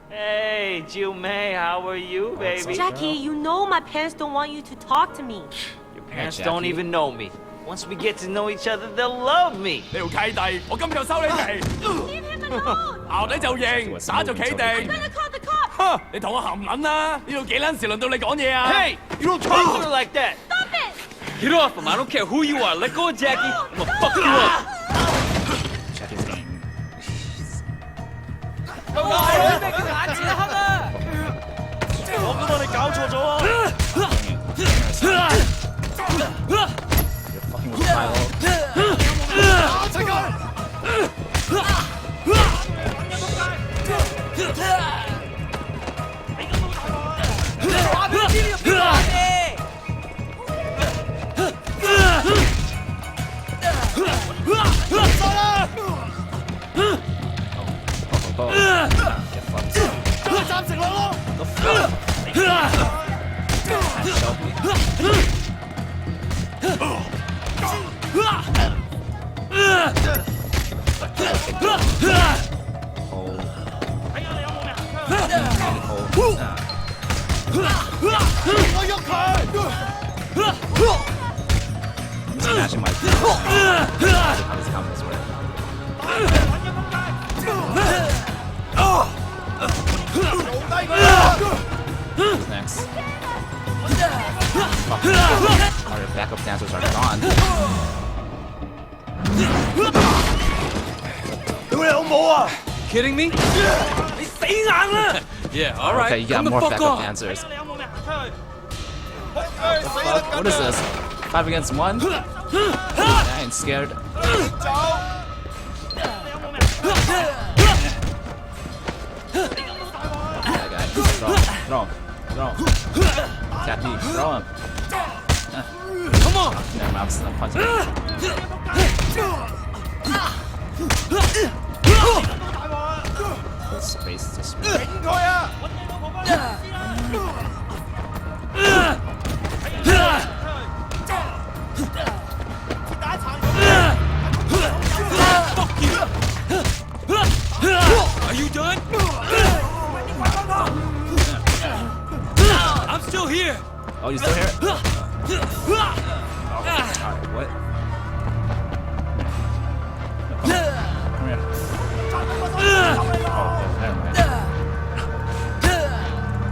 Hey, Jiu Mei, how are you, baby? Jackie, you know my parents don't want you to talk to me. Your parents don't even know me. Once we get to know each other, they'll love me. 呢條契弟，我今日就收你皮。Leave him alone! 淆底就認，打就企 I'm 定。gonna call the cops! 哼！你同我含撚啦！呢度幾撚時輪到你講嘢啊 Hey, you don't talk to her like that. Stop it! Get off him. I don't care who you are. Let go of Jackie. I'm gonna fuck you up. Jackie's getting. 我都話你搞錯咗啊！ You're fucking with Milo. Get fucked. The fuck? Help me. Smashing my feet. How this coming this way. Who's next? Fuck. Our backup dancers are gone. 屌你老母啊 Kidding me? 你死硬啦 Yeah, all right. Okay, you got Come the more fuck backup on. dancers. What is this? 5 against 1? I ain't scared. That guy. Throw him. Throw him. Tappy. Throw him. Come on. Never mind, I'm still punching him. Space to space. Are you done? I'm still here. Oh, you still here? Alright, what? Come here. Oh, never mind.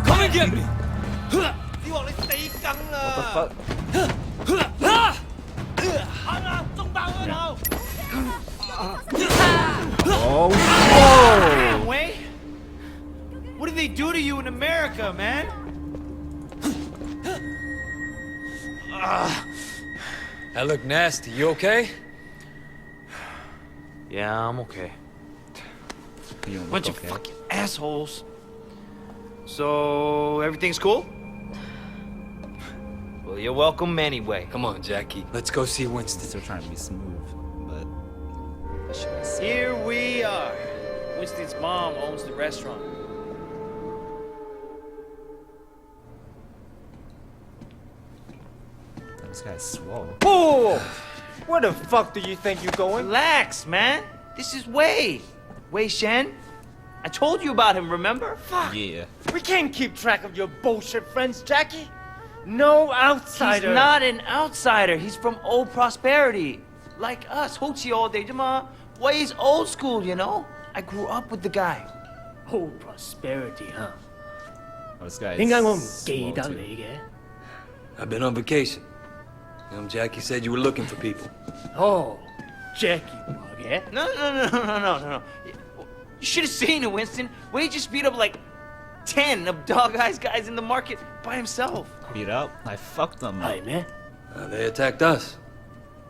Come and get me. 你話你死梗 What the 啦 fuck? 行啊中爆佢頭 Oh, Damn, whoa! Wei. What did they do to you in America, man? That look nasty. You okay? Yeah, I'm okay. You don't Bunch look of okay. fucking assholes. So, everything's cool? Well, you're welcome anyway. Come on, Jackie. Let's go see I'm Winston. still trying to be smooth, but I should have said. Here we are. Winston's mom owns the restaurant. This guy's swole. Whoa! Where the fuck do you think you're going? Relax, man. This is Wei. Wei Shen. I told you about him, remember? Fuck. Yeah. We can't keep track of your bullshit friends, Jackie. No He's outsider. not an outsider. He's from old prosperity. Like us. Hochi all day. Wei's old school, you know? I grew up with the guy. Oh, prosperity, huh? Oh, this guy is 點解我唔 swole 記得 too. 你嘅？ I've been on vacation. Jackie said you were looking for people. 哦 ，Jackie 話嘅。 No. You should have seen it, Winston. Wei just beat up like 10 of Dog Eyes guys in the market by himself. Beat up? I fucked them. 係咩？ They attacked us.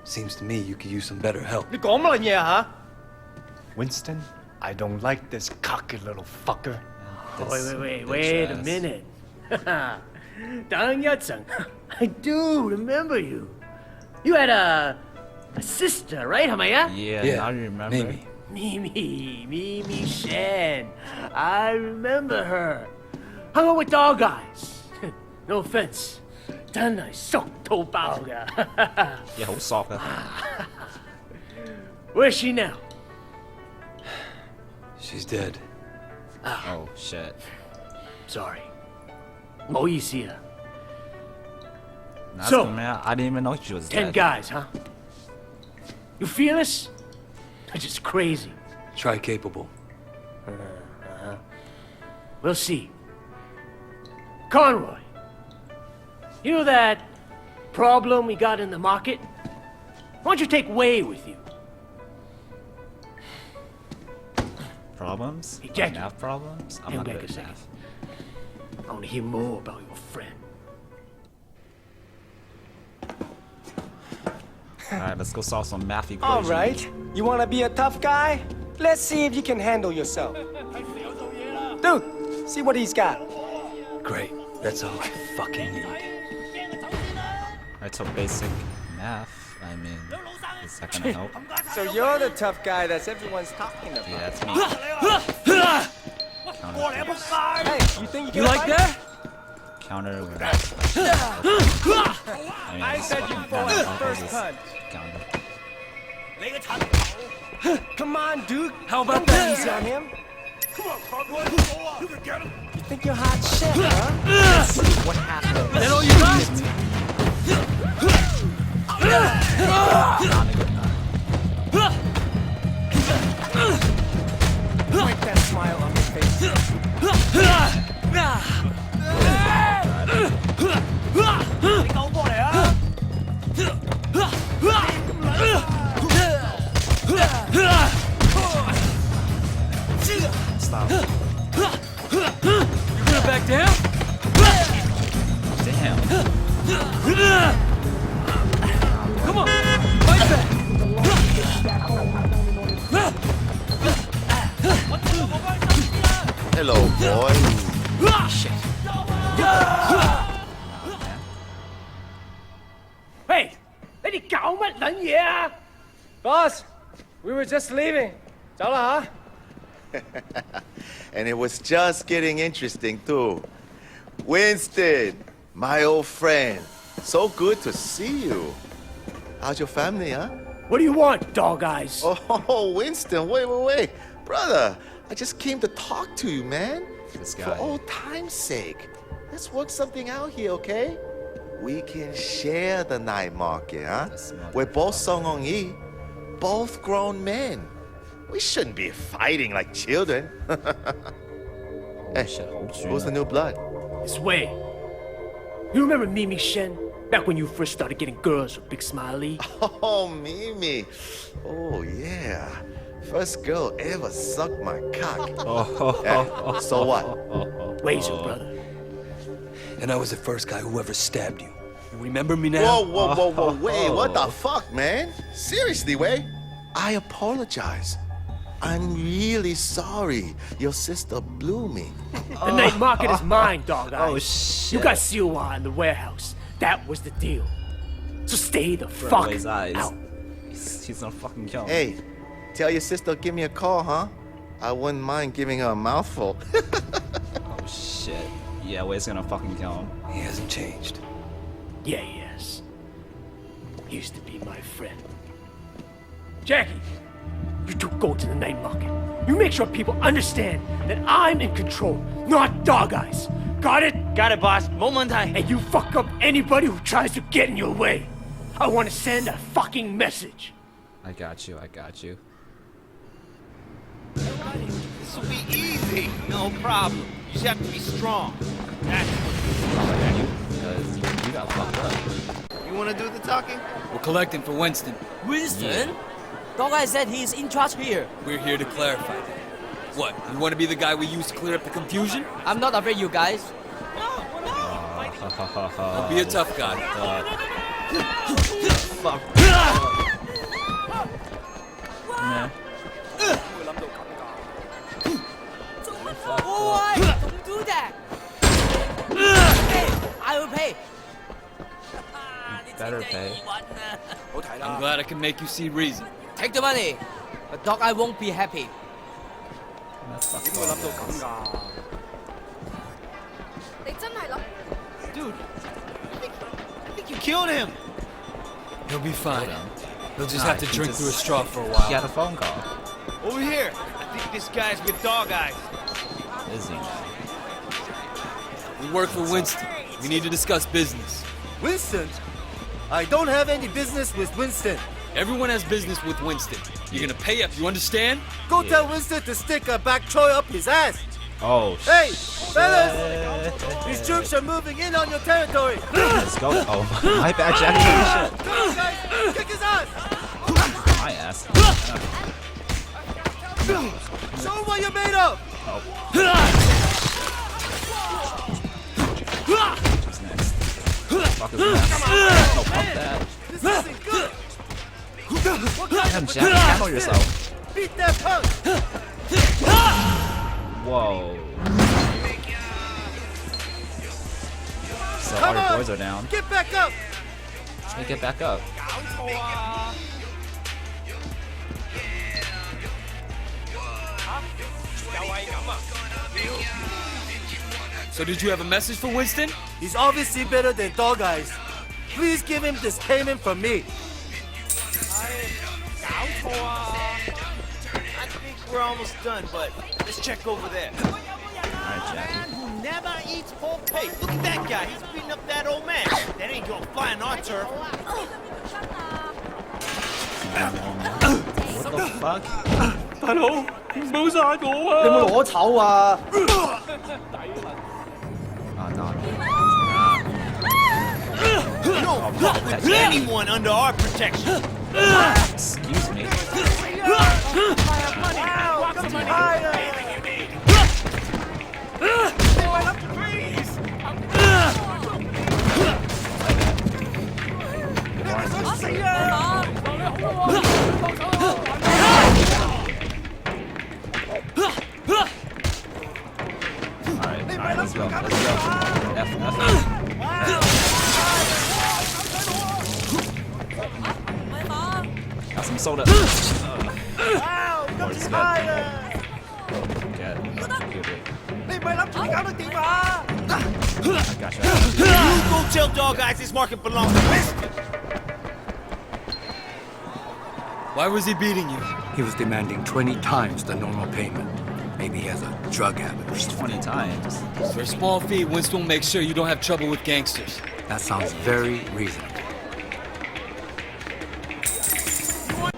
Seems to me you could use some better help. 你講乜嘢啊嚇 ？Winston, I don't like this cocky little fucker. Wait a minute. 等一陣 I do remember you. You had a sister, right? 係咪啊 Yeah, now you remember. Maybe. Mimi Shen. I remember her. Hung out with Dog Eyes. No offense. 真係熟到爆㗎。 Yeah, 好soft 啊。 Where's she now? She's dead. Oh shit. Sorry. 唔好意思啊。 That's So, good, man. I didn't even know she was 10 dead. guys, huh? You feel us? That's just crazy. Try capable. We'll see. Conroy, you know that problem we got in the market? Why don't you take Wei with you? Problems? Hey, Jackie. Math problems? I'm Hang not back good a at second. math. I want to hear more about your friend. Alright, let's go solve some math equations. All right. You want to be a tough guy? Let's see if you can handle yourself. Dude, see what he's got. Great. That's all I fucking need. Alright, so basic math. I mean, is that gonna help? So you're the tough guy that everyone's talking about. Yeah, that's me. Hey, you think you can like fight? that? Counter with I said you fought the first punch. Counter. Come on, dude. How about Don't go that? easy on him. Come on, Conroy. You can get him. You think you're hot shit, huh? Let's see what happens. That all you got? Wipe that smile on your face. Stop. You gonna back down? Damn. Come on, fight back. Hello, boy. Shit. Hey, 你哋搞乜撚嘢啊？ Boss, we were just leaving. 走啦吓。 And it was just getting interesting, too. Winston, my old friend. So good to see you. How's your family, huh? What do you want, dog eyes? Oh, Winston, wait. Brother, I just came to talk to you, man. This For guy. old time's sake. Let's work something out here, okay? We can share the night market, huh? That's smart. We're both Song Ong Yi, both grown men. We shouldn't be fighting like children. Hey, shit, who's the new blood? This way. You remember Mimi Shen? Back when you first started getting girls with Big Smiley? Oh, Mimi. Oh, yeah. First girl ever sucked my cock. Eh, so what? Wei's your brother. And I was the first guy who ever stabbed you. You remember me now? Whoa, wait, what the fuck, man? Seriously, Wei? I apologize. I'm really sorry your sister blew me. The night market is mine, dog eyes. Oh, shit. You got Siwa in the warehouse. That was the deal. So stay the Bro, fuck his eyes. out. He's gonna fucking kill me. Hey, tell your sister give me a call, huh? I wouldn't mind giving her a mouthful. Oh shit. Yeah, Wei's gonna fucking kill him. He hasn't changed. Yeah, yes. Used to be my friend. Jackie, you two go to the night market. You make sure people understand that I'm in control, not dog eyes. Got it? Got it, boss. Momentai. And you fuck up anybody who tries to get in your way. I want to send a fucking message. I got you. This will be easy. No problem. You just have to be strong. That's Because you got fucked up. You want to do the talking? We're collecting for Winston. Winston? Dog guy said he's in charge here. We're here to clarify that. What, you want to be the guy we use to clear up the confusion? I'm not afraid, you guys. Be a tough guy. Yeah. Boy, don't do that. Hey, I will pay. Better pay. I'm glad I can make you see reason. Take the money. But dog, I won't be happy. That's fucked up. Dude, I think you killed him. He'll be fine. He'll just Nah, have to he drink just- through a straw for a He while. had a phone call. Over here. I think this guy's with dog eyes. is he now? We work for Winston. We need to discuss business. Winston? I don't have any business with Winston. Everyone has business with Winston. You're gonna pay up, you understand? Go tell Winston to stick a back Troy up his ass. Oh, Hey, fellas! These troops are moving in on your territory. let's go. Oh, my bad, Jackie. Come on, guys! Kick his ass! My ass. Show him what you're made of! What's next? Fuck is next? Oh, fuck that. This isn't good! Damn, Jackie, handle yourself. Beat that punk! Whoa. So all Come your on! boys are down. Get back up! Let me get back up. So did you have a message for Winston? He's obviously better than Dog Eyes. Please give him this payment from me. I think we're almost done, but let's check over there. Alright, Jackie. Who never eats pork. Hey, look at that guy. He's beating up that old man. That ain't gonna fly on our turf. What the fuck? 大佬，唔好殺我啊！你有冇攞籌啊？ Oh, no. You don't fuck with anyone under our protection. Excuse me. Alright, let's go. Let's go. F. Got some soda. Boys, good. I gotcha. You go tell Dog Eyes this market belongs to Winston. Why was he beating you? He was demanding 20 times the normal payment. Maybe he has a drug habit or something. 20 times. For a small fee, Winston will make sure you don't have trouble with gangsters. That sounds very reasonable.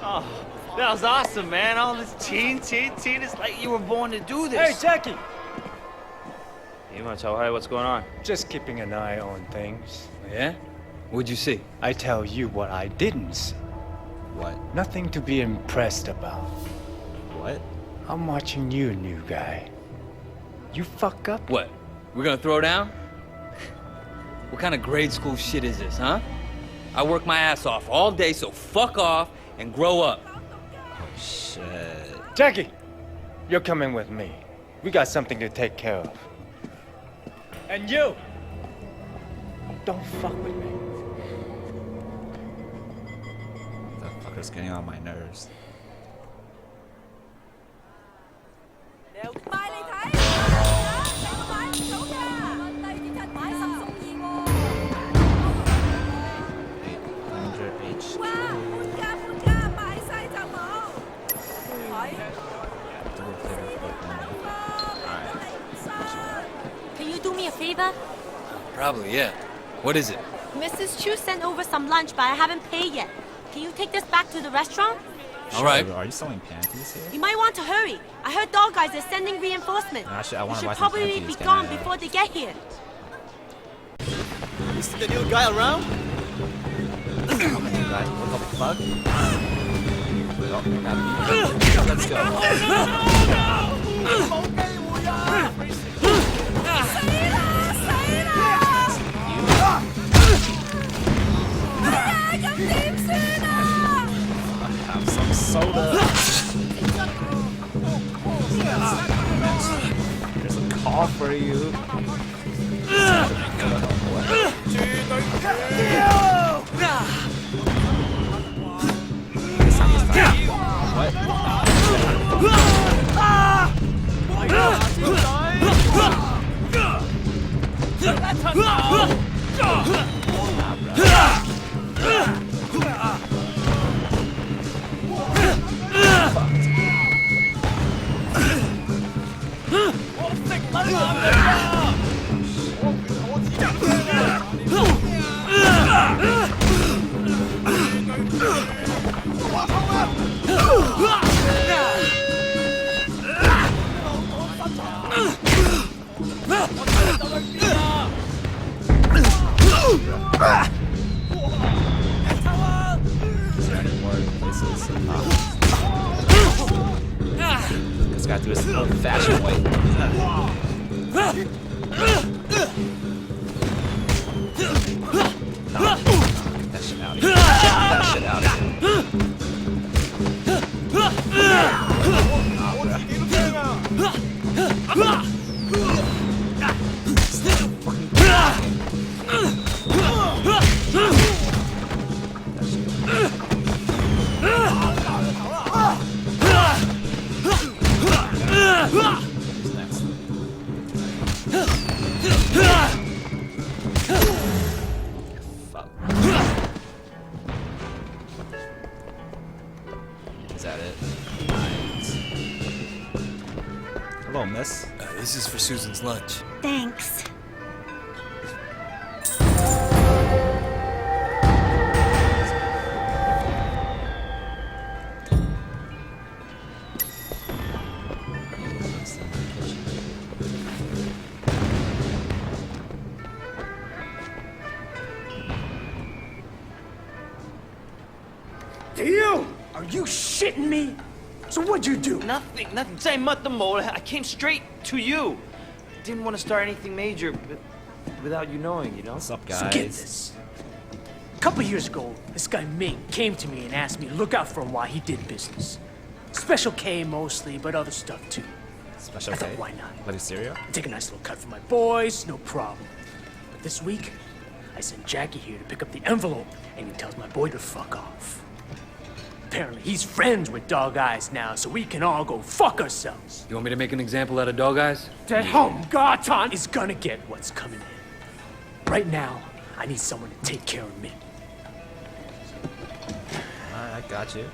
Oh, that was awesome, man. All this teen. It's like you were born to do this. Hey, Jackie! You wanna tell Harry what's going on? Just keeping an eye on things. Yeah? What'd you see? I tell you what I didn't see. What? Nothing to be impressed about. What? I'm watching you, new guy. You fuck up? What? We're gonna throw down? What kind of grade school shit is this, huh? I work my ass off all day, so fuck off and grow up. Oh, shit. Jackie! You're coming with me. We got something to take care of. And you! Don't fuck with me. That fucker's getting on my nerves. 買你睇，買唔到㗎，低啲質買10送2喎。800 哇，搬家，買晒就冇。Can you do me a favor? Probably, yeah. What is it? Mrs. Chu sent over some lunch, but I haven't paid yet. Can you take this back to the restaurant? All right. Are you selling panties here? You might want to hurry. I heard Dog Eyes are sending reinforcements. Actually, I We want to should buy some probably panties. be gone before they get here. You see the new guy around? What the fuck? Oh, let's go. Have some soda. There's a call for you. Is there any more places? This guy threw this old-fashioned way. Get that shit out of here. Get that shit out of here. Who's next? Fuck. Is that it? Nice. Hello, miss. This is for Susan's lunch. Thanks. You? Are you shitting me? So what'd you do? Nothing. Say mother. I came straight to you. Didn't want to start anything major, but without you knowing, you know. What's up, So guys? get this. A couple years ago, this guy Ming came to me and asked me to look out for him while he did business. Special K mostly, but other stuff too. Special I thought, K? why not? Bloody cereal? Take a nice little cut for my boys, no problem. But this week, I sent Jackie here to pick up the envelope, and he tells my boy to fuck off. Apparently, he's friends with Dog Eyes now, so we can all go fuck ourselves. You want me to make an example out of Dog Eyes? That Homgatan is gonna get what's coming in. Right now, I need someone to take care of me. Alright, I got you.